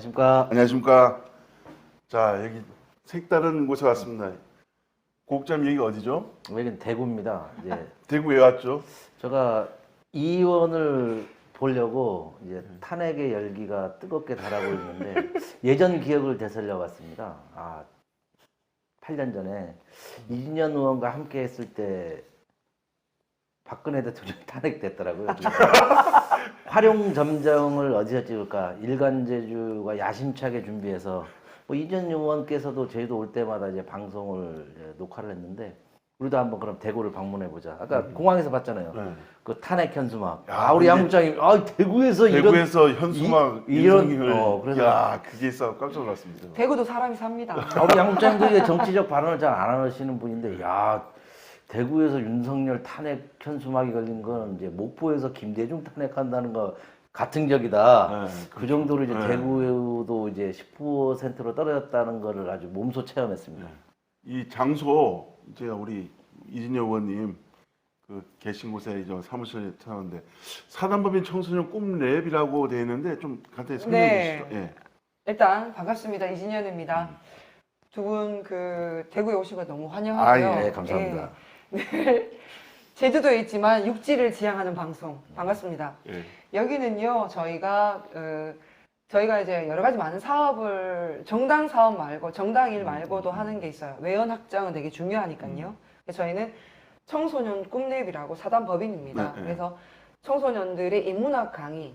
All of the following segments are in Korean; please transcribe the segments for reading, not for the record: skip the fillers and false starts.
안녕하십니까. 안녕하십니까. 자, 여기 색다른 곳에 왔습니다. 고국장 여기가 어디죠? 여기는 대구입니다. 이제 대구에 왔죠? 제가 이 의원을 보려고 이제 탄핵의 열기가 뜨겁게 달하고 있는데 예전 기억을 되살려 봤습니다. 8년 전에 이진현 의원과 함께 했을 때 박근혜 대통령이 탄핵됐더라고요. 활용 점정을 어디서 찍을까? 일간제주가 야심차게 준비해서 뭐 이전 의원께서도 저희도 올 때마다 이제 방송을 이제 녹화를 했는데 우리도 한번 그럼 대구를 방문해 보자. 아까 공항에서 봤잖아요. 네. 그 탄핵 현수막. 야, 우리 근데 양국장님, 대구에서 현수막 이런 인성을 그래서 야, 그게 있어 깜짝 놀랐습니다. 대구도 사람이 삽니다. 우리 양국장님도 이제 정치적 발언을 잘 안 하시는 분인데, 야 대구에서 윤석열 탄핵 현수막이 걸린 건 이제 목포에서 김대중 탄핵한다는 거 같은 격이다. 네, 그 정도로 이제 네. 대구도 이제 10%로 떨어졌다는 거를 아주 몸소 체험했습니다. 이 장소 제가 우리 이진영 의원님 그 계신 곳에 이제 사무실에 찾았는데 사단법인 청소년 꿈 랩이라고 되어 있는데 좀 간단히 설명해 네. 주시죠. 예. 일단 반갑습니다. 이진현입니다. 두 분 그 대구에 오신 거 너무 환영하고요. 네, 감사합니다. 늘 제주도에 있지만 육지를 지향하는 방송 반갑습니다. 예. 여기는요 저희가 이제 여러 가지 많은 사업을 정당 사업 말고 정당 일 말고도 하는 게 있어요. 외연 확장은 되게 중요하니까요. 그래서 저희는 청소년 꿈랩이라고 사단법인입니다. 네, 네. 그래서 청소년들의 인문학 강의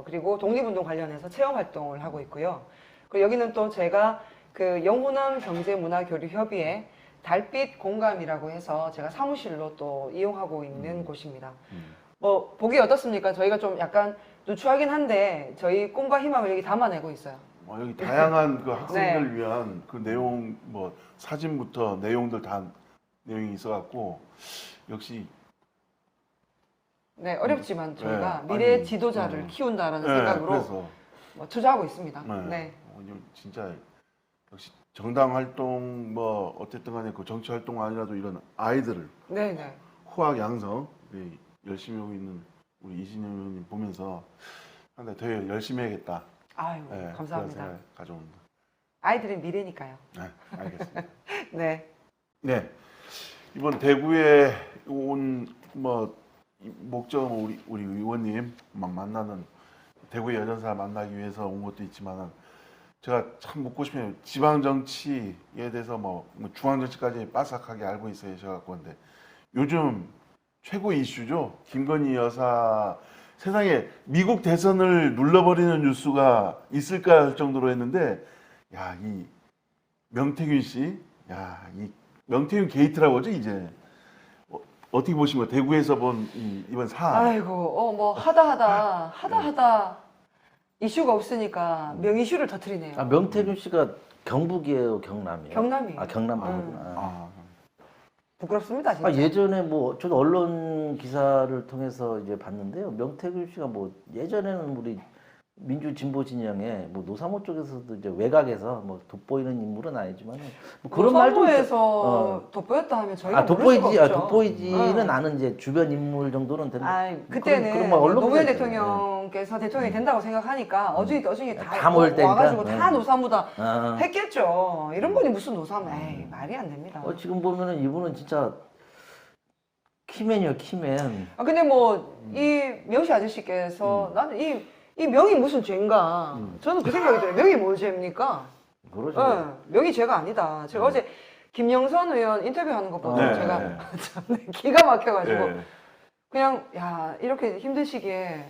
그리고 독립운동 관련해서 체험 활동을 하고 있고요. 그리고 여기는 또 제가 그 영호남 경제문화교류협의회 달빛 공감이라고 해서 제가 사무실로 또 이용하고 있는 곳입니다. 뭐 보기 어떻습니까? 저희가 좀 약간 누추하긴 한데 저희 꿈과 희망을 여기 담아내고 있어요. 여기 다양한 그 학생들 네. 위한 그 내용 뭐 사진부터 내용들 다 내용이 있어갖고 역시 네, 어렵지만 저희가 네, 미래 아니, 지도자를 키운다라는 네, 생각으로 그래서 뭐 투자하고 있습니다. 네. 네. 이거 진짜 역시 정당 활동 뭐 어쨌든 간에 그 정치 활동 아니라도 이런 아이들을 네, 네. 후학 양성 우리 열심히 하고 있는 우리 이진영 의원님 보면서 상당히 더 열심히 해야겠다. 아유, 네, 그런 감사합니다. 생각 가져옵니다. 아이들은 미래니까요. 네, 알겠습니다. 네. 네, 이번 대구에 온 뭐 목적은 우리 의원님 막 만나는 대구의 여전사 만나기 위해서 온 것도 있지만은 제가 참 묻고 싶네요. 지방 정치에 대해서 뭐 중앙 정치까지 빠삭하게 알고 있으셔갖고 근데 요즘 최고 이슈죠. 김건희 여사 세상에 미국 대선을 눌러버리는 뉴스가 있을까 할 정도로 했는데 야, 이 명태균 씨, 야, 이 명태균 게이트라고 하죠 이제. 어떻게 보신 거예요? 대구에서 본 이번 사안. 아이고, 뭐 하다 이슈가 없으니까 명이슈를 터뜨리네요. 명태균 씨가 경북이에요, 경남이에요? 경남이에요. 경남 아니구나. 아, 부끄럽습니다, 진짜. 예전에 뭐 저도 언론 기사를 통해서 이제 봤는데요. 명태균 씨가 뭐 예전에는 우리 민주 진보 진영에 뭐 노사모 쪽에서도 이제 외곽에서 뭐 돋보이는 인물은 아니지만 뭐 그런 말도 노사모에서 돋보였다 하면 저희가 모를 수가 없죠. 돋보이지는 않은 이제 주변 인물 정도는 되는데 아이, 그때는 그런 막 언론 노무현 기사 대통령께서 대통령이 된다고 생각하니까 어중이 떠중이 다 모일 때니까. 와가지고 다 노사모다 아. 했겠죠. 이런 분이 무슨 노사모? 에이, 말이 안 됩니다. 지금 보면은 이분은 진짜 키맨이요, 키맨. 근데 뭐 이 명시 아저씨께서 나는 이 명이 무슨 죄인가? 저는 그 생각이 들어요. 명이 뭘 죄입니까? 그러죠. 네, 명이 죄가 아니다. 제가 어제 김영선 의원 인터뷰하는 거 보고 네. 제가 참 기가 막혀가지고 네. 그냥 야 이렇게 힘든 시기에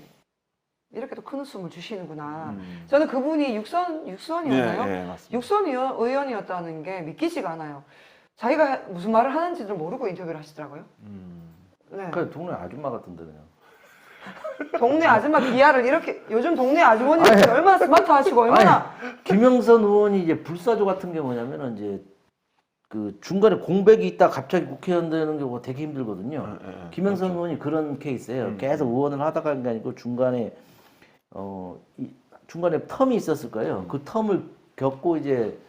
이렇게도 큰 웃음을 주시는구나. 음. 저는 그분이 육선이었나요? 네, 맞습니다. 육선 의원이었다는 게 믿기지가 않아요. 자기가 무슨 말을 하는지를 모르고 인터뷰를 하시더라고요. 네. 그 동네 아줌마 같은데 그냥. 동네 아줌마 비하를 이렇게 요즘 동네 아주머니들 얼마나 스마트하시고 얼마나 김영선 의원이 이제 불사조 같은 게 뭐냐면은 이제 그 중간에 공백이 있다 갑자기 국회의원 되는 경우가 되게 힘들거든요. 김영선 의원이 그런 케이스예요. 계속 의원을 하다가 한 게 아니고 중간에 중간에 텀이 있었을 거예요. 그 텀을 겪고 이제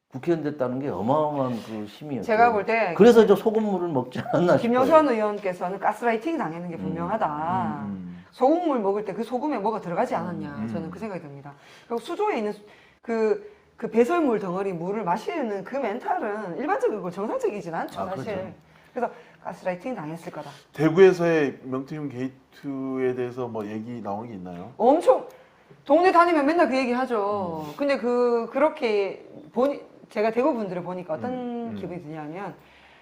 국회의원 됐다는 게 어마어마한 그 힘이었죠. 제가 볼 때 그래서 이제 소금물을 먹지 않았나 싶어요. 김영선 의원께서는 가스라이팅 당하는 게 분명하다. 소금물 먹을 때 그 소금에 뭐가 들어가지 않았냐 저는 그 생각이 듭니다. 그리고 수조에 있는 그 배설물 덩어리 물을 마시는 그 멘탈은 일반적이고 정상적이진 않죠 아, 사실. 그렇죠. 그래서 가스라이팅 당했을 거다. 대구에서의 명태균 게이트에 대해서 뭐 얘기 나온 게 있나요? 엄청 동네 다니면 맨날 그 얘기 하죠. 근데 그렇게 제가 대구 분들을 보니까 어떤 기분이 드냐면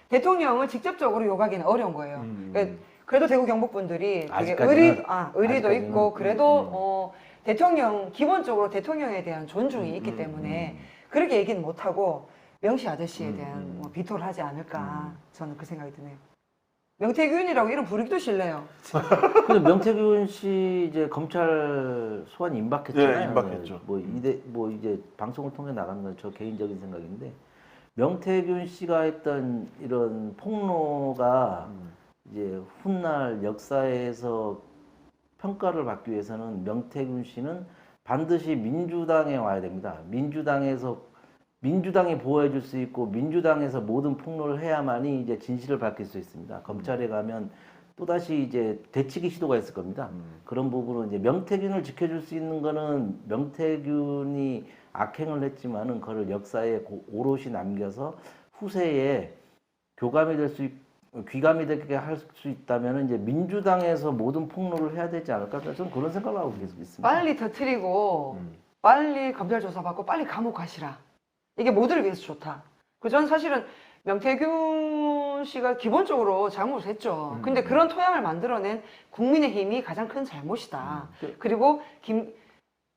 대통령을 직접적으로 욕하기는 어려운 거예요. 그러니까 그래도 대구 경북 분들이 되게 아직까지는, 의리도 아직까지는. 있고 그래도 대통령 기본적으로 대통령에 대한 존중이 있기 때문에 그렇게 얘기는 못하고 명시 아저씨에 대한 뭐 비토를 하지 않을까 저는 그 생각이 드네요. 명태균이라고 이름 부르기도 싫네요. 근데 명태균 씨 이제 검찰 소환 임박했잖아요. 네, 임박했죠. 뭐 이제 방송을 통해 나가는 건 저 개인적인 생각인데 명태균 씨가 했던 이런 폭로가 이제 훗날 역사에서 평가를 받기 위해서는 명태균 씨는 반드시 민주당에 와야 됩니다. 민주당이 보호해 줄 수 있고 민주당에서 모든 폭로를 해야만이 이제 진실을 밝힐 수 있습니다. 검찰에 가면 또다시 이제 되치기 시도가 있을 겁니다. 그런 부분은 이제 명태균을 지켜줄 수 있는 거는 명태균이 악행을 했지만은 그걸 역사에 오롯이 남겨서 후세에 귀감이 되게 할 수 있다면은 이제 민주당에서 모든 폭로를 해야 되지 않을까? 저는 그런 생각을 하고 계속 있습니다. 빨리 터트리고 빨리 검찰 조사 받고 빨리 감옥 가시라. 이게 모두를 위해서 좋다. 저는 사실은 명태균 씨가 기본적으로 잘못을 했죠. 근데 그런 토양을 만들어낸 국민의힘이 가장 큰 잘못이다. 그리고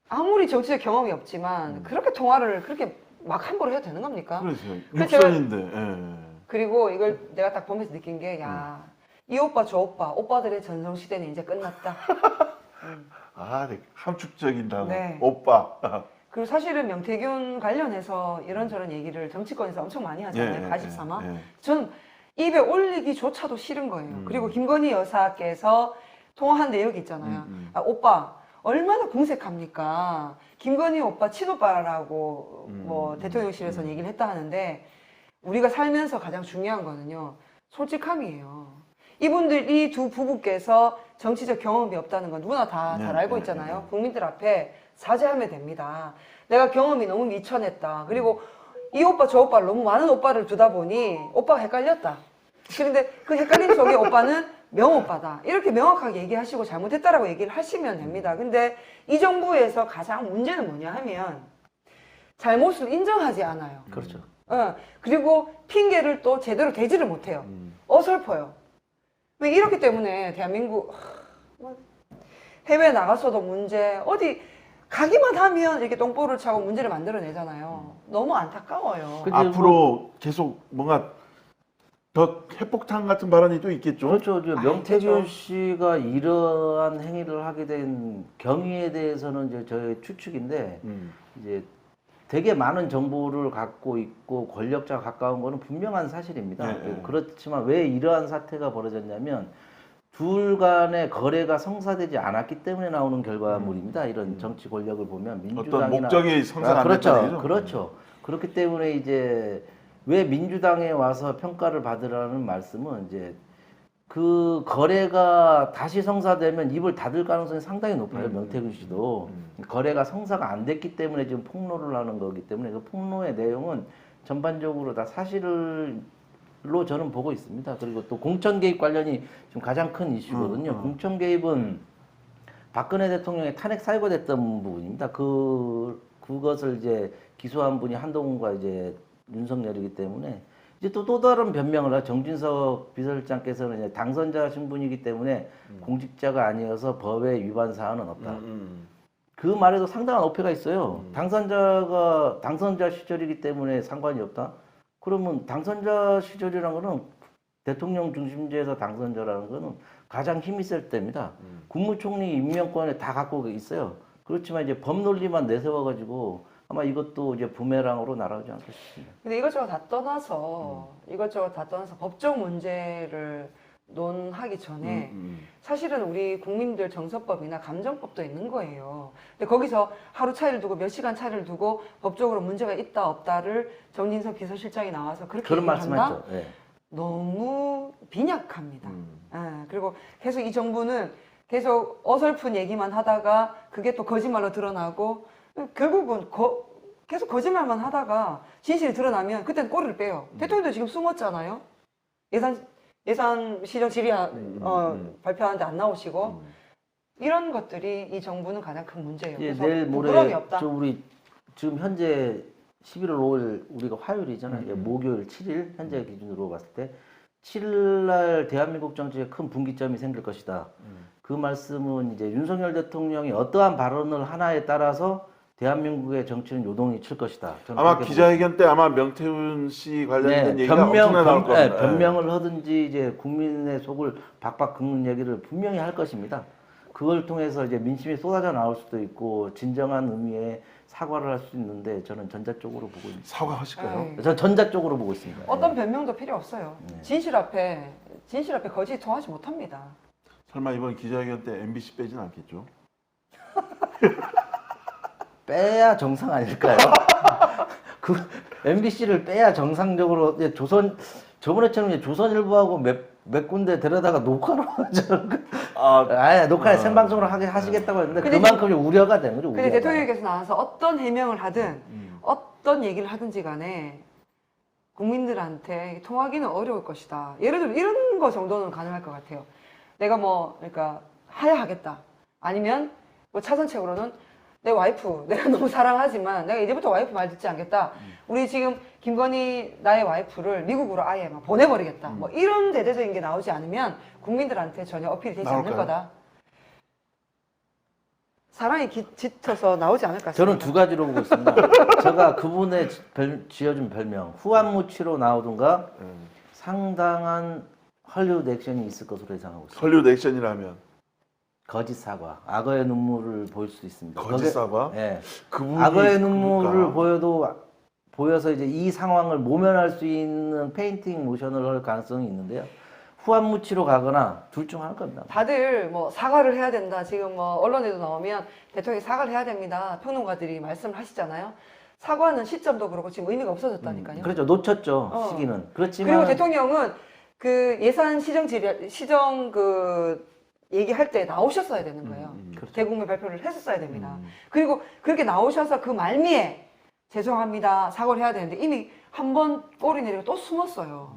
아무리 정치적 경험이 없지만 그렇게 통화를 그렇게 막 함부로 해도 되는 겁니까? 그래서 그래서 육선인데. 예. 그리고 이걸 내가 딱 보면서 느낀 게, 야, 이 오빠 저 오빠들의 전성시대는 이제 끝났다. 아, 되게 함축적인 단어. 네. 오빠. 그리고 사실은 명태균 관련해서 이런저런 얘기를 정치권에서 엄청 많이 하잖아요. 가십삼아. 전 입에 올리기조차도 싫은 거예요. 그리고 김건희 여사께서 통화한 내역이 있잖아요. 아, 오빠 얼마나 궁색합니까? 김건희 오빠 친오빠라고 뭐 대통령실에서 얘기를 했다 하는데 우리가 살면서 가장 중요한 거는요. 솔직함이에요. 이 두 부부께서 정치적 경험이 없다는 건 누구나 다 잘 알고 있잖아요. 국민들 앞에 사죄하면 됩니다. 내가 경험이 너무 미천했다. 그리고 이 오빠 저 오빠를 너무 많은 오빠를 두다 보니 오빠가 헷갈렸다. 그런데 그 헷갈림 속에 오빠는 명오빠다. 이렇게 명확하게 얘기하시고 잘못했다라고 얘기를 하시면 됩니다. 근데 이 정부에서 가장 문제는 뭐냐 하면 잘못을 인정하지 않아요. 그렇죠. 그리고 핑계를 또 제대로 대지를 못해요. 어설퍼요. 이렇기 때문에 대한민국 해외 나가서도 문제 어디 가기만 하면 이렇게 똥볼을 차고 문제를 만들어내잖아요. 너무 안타까워요. 앞으로 계속 뭔가 더 핵폭탄 같은 발언이 또 있겠죠? 그렇죠. 명태균 있겠죠. 씨가 이러한 행위를 하게 된 경위에 대해서는 이제 저의 추측인데 이제 되게 많은 정보를 갖고 있고 권력자가 가까운 거는 분명한 사실입니다. 그렇지만 왜 이러한 사태가 벌어졌냐면 둘 간의 거래가 성사되지 않았기 때문에 나오는 결과물입니다. 이런 정치 권력을 보면 민주당이나 어떤 목적이 성사가 안 그렇죠. 됐다는 얘기죠? 그렇죠. 그렇기 때문에 이제 왜 민주당에 와서 평가를 받으라는 말씀은 이제 그 거래가 다시 성사되면 입을 닫을 가능성이 상당히 높아요. 명태균 씨도 거래가 성사가 안 됐기 때문에 지금 폭로를 하는 거기 때문에 그 폭로의 내용은 전반적으로 다 사실로 저는 보고 있습니다. 그리고 또 공천 개입 관련이 지금 가장 큰 이슈거든요. 공천 개입은 박근혜 대통령의 탄핵 사유가 됐던 부분입니다. 그것을 이제 기소한 분이 한동훈과 이제 윤석열이기 때문에 이제 또 다른 변명을 하죠. 정진석 비서실장께서는 이제 당선자 신분이기 때문에 공직자가 아니어서 법에 위반 사안은 없다. 그 말에도 상당한 어폐가 있어요. 당선자 시절이기 때문에 상관이 없다. 그러면 당선자 시절이라는 거는 대통령 중심제에서 당선자라는 거는 가장 힘이 셀 때입니다. 국무총리 임명권에 다 갖고 있어요. 그렇지만 이제 법 논리만 내세워가지고 아마 이것도 이제 부메랑으로 날아오지 않을까 싶습니다. 근데 이것저것 다 떠나서 법적 문제를 논하기 전에 사실은 우리 국민들 정서법이나 감정법도 있는 거예요. 근데 거기서 하루 차이를 두고 몇 시간 차이를 두고 법적으로 문제가 있다 없다를 정진석 비서실장이 나와서 그렇게 그런 얘기를 한다? 말씀하셨죠. 네. 너무 빈약합니다. 그리고 계속 이 정부는 계속 어설픈 얘기만 하다가 그게 또 거짓말로 드러나고 결국은 계속 거짓말만 하다가 진실이 드러나면 그때는 꼬리를 빼요. 대통령도 지금 숨었잖아요. 예산 시정 질의 발표하는데 안 나오시고 이런 것들이 이 정부는 가장 큰 문제예요. 예, 그래서 내일 부끄러움이 모레 없다. 우리 지금 현재 11월 5일 우리가 화요일이잖아요. 예, 목요일 7일 현재 기준으로 봤을 때 7일 날 대한민국 정치에 큰 분기점이 생길 것이다. 그 말씀은 이제 윤석열 대통령이 어떠한 발언을 하나에 따라서 대한민국의 정치는 요동이 칠 것이다. 저는 아마 그렇게 기자회견 때 아마 명태균 씨 관련된 네, 얘기가 엄청나게 나올 겁니다. 네, 변명을 하든지 이제 국민의 속을 박박 긁는 얘기를 분명히 할 것입니다. 그걸 통해서 이제 민심이 쏟아져 나올 수도 있고 진정한 의미의 사과를 할 수 있는데 저는 전자 쪽으로 보고 있습니다. 사과하실까요? 에이, 저 전자 쪽으로 보고 있습니다. 어떤 변명도 필요 없어요. 네. 진실 앞에 거짓 통하지 못합니다. 설마 이번 기자회견 때 MBC 빼진 않겠죠? 빼야 정상 아닐까요? 그 MBC를 빼야 정상적으로 이제 저번에처럼 이제 조선일보하고 몇 군데 데려다가 녹화로 녹화에 생방송으로 하시겠다고 했는데 근데 그만큼 우려가 되는 거죠. 근데 우려가. 대통령께서 나와서 어떤 해명을 하든 어떤 얘기를 하든지 간에 국민들한테 통하기는 어려울 것이다. 예를 들어 이런 거 정도는 가능할 것 같아요. 내가 그러니까 하야하겠다. 아니면 뭐 차선책으로는 내 와이프 내가 너무 사랑하지만 내가 이제부터 와이프 말 듣지 않겠다. 우리 지금 김건희 나의 와이프를 미국으로 아예 막 보내버리겠다. 뭐 이런 대대적인 게 나오지 않으면 국민들한테 전혀 어필이 되지 않을 나올까요? 거다. 사랑이 짙어서 나오지 않을 것 같습니다. 저는 두 가지로 보고 있습니다. 제가 그분의 지어준 별명 후안무치로 나오든가 상당한 헐리우드 액션이 있을 것으로 예상하고 있습니다. 헐리우드 액션이라면 거짓 사과, 악어의 눈물을 보일 수 있습니다. 거짓 사과? 예. 그분이 악어의 눈물을 그러니까. 보여서 이제 이 상황을 모면할 수 있는 페인팅 모션을 할 가능성이 있는데요. 후안무치로 가거나 둘 중 하나일 겁니다. 다들 뭐 사과를 해야 된다. 지금 뭐 언론에도 나오면 대통령이 사과를 해야 됩니다. 평론가들이 말씀을 하시잖아요. 사과는 시점도 그렇고 지금 의미가 없어졌다니까요. 그렇죠. 놓쳤죠. 시기는. 그렇지만 그리고 대통령은 그 예산 시정 얘기할 때 나오셨어야 되는 거예요. 그렇죠. 대국민 발표를 했었어야 됩니다. 그리고 그렇게 나오셔서 그 말미에 죄송합니다. 사과를 해야 되는데 이미 한 번 꼬리 내리고 또 숨었어요.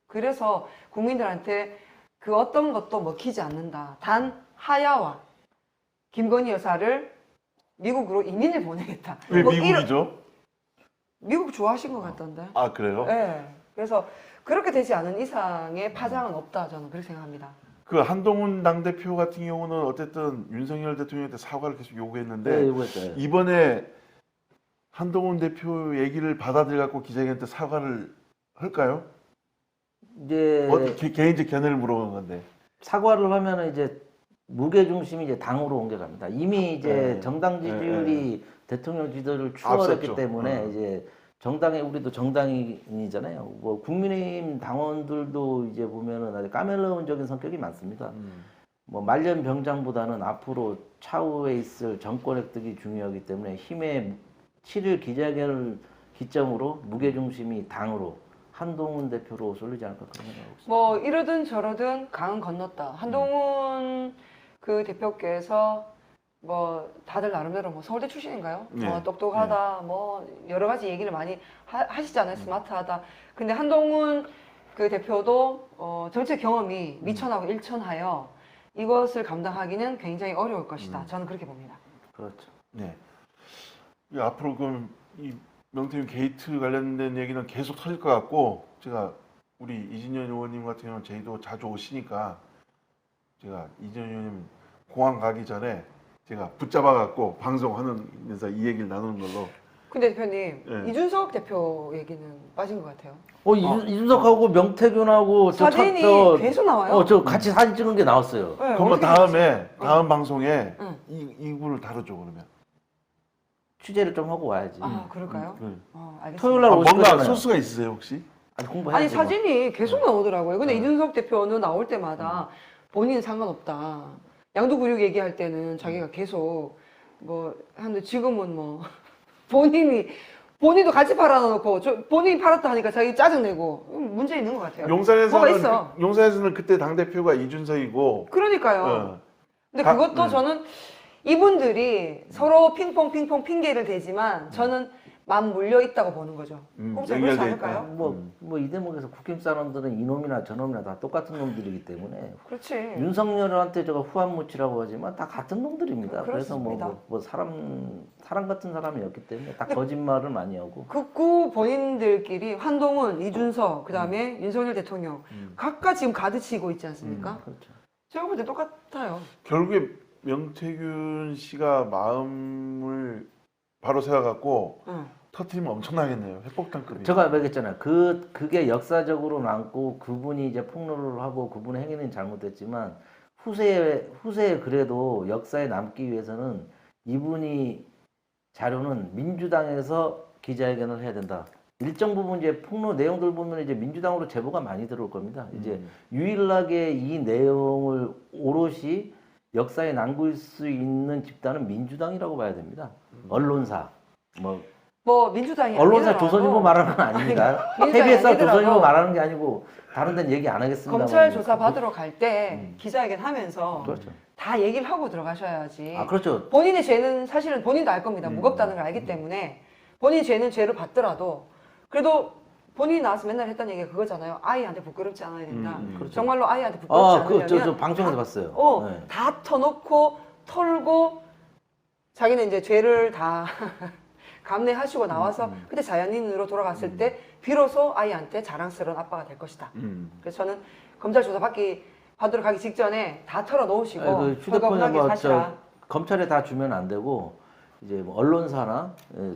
그래서 국민들한테 그 어떤 것도 먹히지 않는다. 단 하야와 김건희 여사를 미국으로 이민을 보내겠다. 왜 뭐 미국이죠? 미국 좋아하신 것 같던데. 아 그래요? 네. 그래서 그렇게 되지 않은 이상의 파장은 없다. 저는 그렇게 생각합니다. 그 한동훈 당대표 같은 경우는 어쨌든 윤석열 대통령한테 사과를 계속 요구했는데 네, 요구했죠. 이번에 한동훈 대표 얘기를 받아들여 갖고 기자회견 때 사과를 할까요? 이제 개인적 견해를 물어보는 건데. 사과를 하면은 이제 무게 중심이 이제 당으로 옮겨갑니다. 이미 이제 네. 정당 지지율이 대통령 지지율을 추월했기 앞섰죠. 때문에 이제 정당에 우리도 정당인이잖아요. 뭐 국민의힘 당원들도 이제 보면은 아주 까멜로운적인 성격이 많습니다. 뭐 말년 병장보다는 앞으로 차후에 있을 정권 획득이 중요하기 때문에 힘의 7일 기자회견을 기점으로 무게 중심이 당으로 한동훈 대표로 쏠리지 않을까 그런 생각하고 있습니다. 뭐 이러든 저러든 강은 건넜다. 한동훈 그 대표께서 뭐 다들 나름대로 뭐 서울대 출신인가요? 네. 똑똑하다. 뭐 여러 가지 얘기를 많이 하시잖아요. 스마트하다. 근데 한동훈 그 대표도 정책 경험이 미천하고 일천하여 이것을 감당하기는 굉장히 어려울 것이다. 저는 그렇게 봅니다. 그렇죠. 네. 이 앞으로 그럼 이 명태균 게이트 관련된 얘기는 계속 터질 것 같고 제가 우리 이진현 의원님 같은 경우는 저희도 자주 오시니까 제가 이진현 의원님 공항 가기 전에 제가 붙잡아 갖고 방송하면서 이 얘기를 나누는 걸로. 근데 대표님 네. 이준석 대표 얘기는 빠진 것 같아요. 이준석하고 명태균하고 사진이 계속 나와요. 저 같이 사진 찍은 게 나왔어요. 네, 그러면 어떻게 다음 방송에 응. 이분을 다루죠 그러면. 취재를 좀 하고 와야지. 그럴까요? 네. 알겠습니다. 토요일 날 오실 뭔가 거잖아요. 소스가 있으세요 혹시? 아니, 공부해야지. 아니 사진이 계속 나오더라고요. 근데 이준석 대표는 나올 때마다 본인은 상관없다. 양도구육 얘기할 때는 자기가 계속 뭐 하는데 지금은 뭐 본인도 같이 팔아놓고 본인이 팔았다 하니까 자기 짜증내고 문제 있는 것 같아요. 뭐가 있어. 용산에서는 그때 당 대표가 이준석이고. 그러니까요. 근데 가- 그것도 저는 이분들이 서로 핑퐁 핑계를 대지만 저는 맘 물려 있다고 보는 거죠. 꼼짝 그렇지 연결돼 않을까요? 있다. 뭐 이 대목에서 국힘 사람들은 이놈이나 저놈이나 다 똑같은 놈들이기 때문에 그렇지. 윤석열한테 제가 후한무치라고 하지만 다 같은 놈들입니다. 그래서 그렇습니다. 뭐 사람 같은 사람이었기 때문에 다 거짓말을 많이 하고. 극구 본인들끼리 한동훈, 이준석, 그다음에 윤석열 대통령 각각 지금 가드치고 있지 않습니까? 그렇죠. 제가 볼 때 똑같아요. 결국에 명태균 씨가 마음을 바로 세워갖고 응. 터트리면 엄청나겠네요. 회복탄급이. 제가 얘기했잖아요. 그게 역사적으로 남고 그분이 이제 폭로를 하고 그분의 행위는 잘못됐지만 후세에 그래도 역사에 남기 위해서는 이분이 자료는 민주당에서 기자회견을 해야 된다. 일정 부분 이제 폭로 내용들 보면 이제 민주당으로 제보가 많이 들어올 겁니다. 이제 유일하게 이 내용을 오롯이 역사에 남길 수 있는 집단은 민주당이라고 봐야 됩니다. 언론사, 뭐 민주당이 언론사 아니더라도 조선일보 말하는 건 아닙니다. 민주당이 KBS와 아니더라도 조선일보 말하는 게 아니고 다른 데는 얘기 안 하겠습니다. 검찰 조사 받으러 갈 때 기자회견 하면서 그렇죠. 다 얘기를 하고 들어가셔야지. 아 그렇죠. 본인의 죄는 사실은 본인도 알 겁니다. 무겁다는 걸 알기 때문에 본인 죄는 죄를 받더라도 그래도 본인이 나와서 맨날 했던 얘기가 그거잖아요. 아이한테 부끄럽지 않아야 된다. 그렇죠. 정말로 아이한테 부끄럽지 않으려면 저 방송에서 봤어요. 네. 다 터놓고 털고 자기는 이제 죄를 다 감내하시고 나와서 그때 자연인으로 돌아갔을 때 비로소 아이한테 자랑스러운 아빠가 될 것이다. 그래서 저는 검찰 조사 받으러 가기 직전에 다 털어놓으시고 그 휴대폰에 헐겁하게 사시라. 검찰에 다 주면 안 되고 이제 뭐 언론사나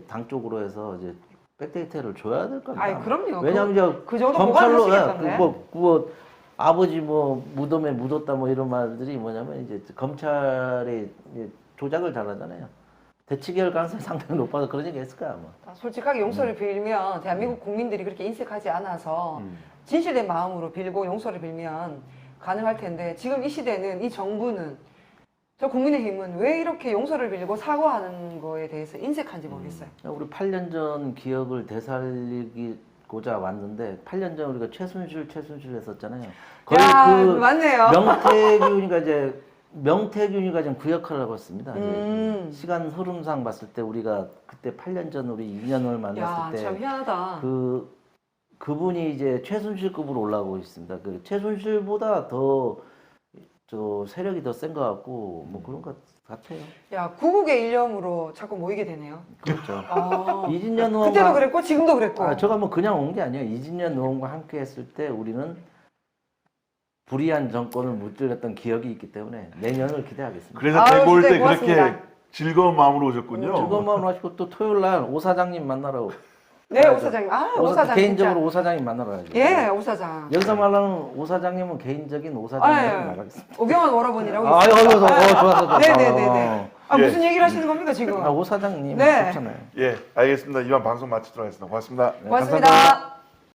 당 쪽으로 해서 이제 백데이터를 줘야 될 겁니다. 아이, 그럼요. 왜냐하면 이제 그 정도 검찰로 보관하시겠던데. 뭐 아버지 뭐 무덤에 묻었다 뭐 이런 말들이 뭐냐면 이제 검찰이 이제 조작을 잘하잖아요. 대치기할 가능성이 상당히 높아서 그런 얘기 했을 거야 아마. 솔직하게 용서를 빌면 대한민국 국민들이 그렇게 인색하지 않아서 진실된 마음으로 빌고 용서를 빌면 가능할 텐데 지금 이 시대는 이 정부는 저 국민의힘은 왜 이렇게 용서를 빌고 사과하는 거에 대해서 인색한지 모르겠어요. 우리 8년 전 기억을 되살리고자 왔는데 8년 전 우리가 최순실 했었잖아요. 거의 야, 그 맞네요. 명태균이가 지금 그 역할을 하고 있습니다. 이제 시간 흐름상 봤을 때 우리가 그때 8년 전 우리 이년을 야, 만났을 참 때 희한하다. 그분이 이제 최순실급으로 올라오고 있습니다. 그 최순실보다 더 세력이 더 센 것 같고 뭐 그런 것 같아요. 야, 구국의 일념으로 자꾸 모이게 되네요. 그렇죠. 아, 이진년 그때도 의원과 그랬고 지금도 그랬고. 저가 뭐 그냥 온 게 아니에요. 이진년 의원과 함께 했을 때 우리는 불의한 정권을 무찔렀던 기억이 있기 때문에 내년을 기대하겠습니다. 그래서 아유, 대구 올 때 진짜 그렇게 고맙습니다. 즐거운 마음으로 오셨군요. 즐거운 마음으로 하시고 또 토요일 날 오 사장님 만나러 네, 오 사장님. 아, 오 사장 개인적으로 진짜. 오 사장님 만나러 가야죠. 예, 오 사장. 여기서 말하는 오 사장님은 개인적인 오 사장님으로 아유, 나가겠습니다. 오경환 오라버니라고 아, 있어요. 좋았어. 네네네네. 아, 예. 무슨 얘기를 하시는 겁니까 지금? 오 사장님 네. 좋잖아요. 예, 알겠습니다. 이만 방송 마치도록 하겠습니다. 고맙습니다. 네, 고맙습니다.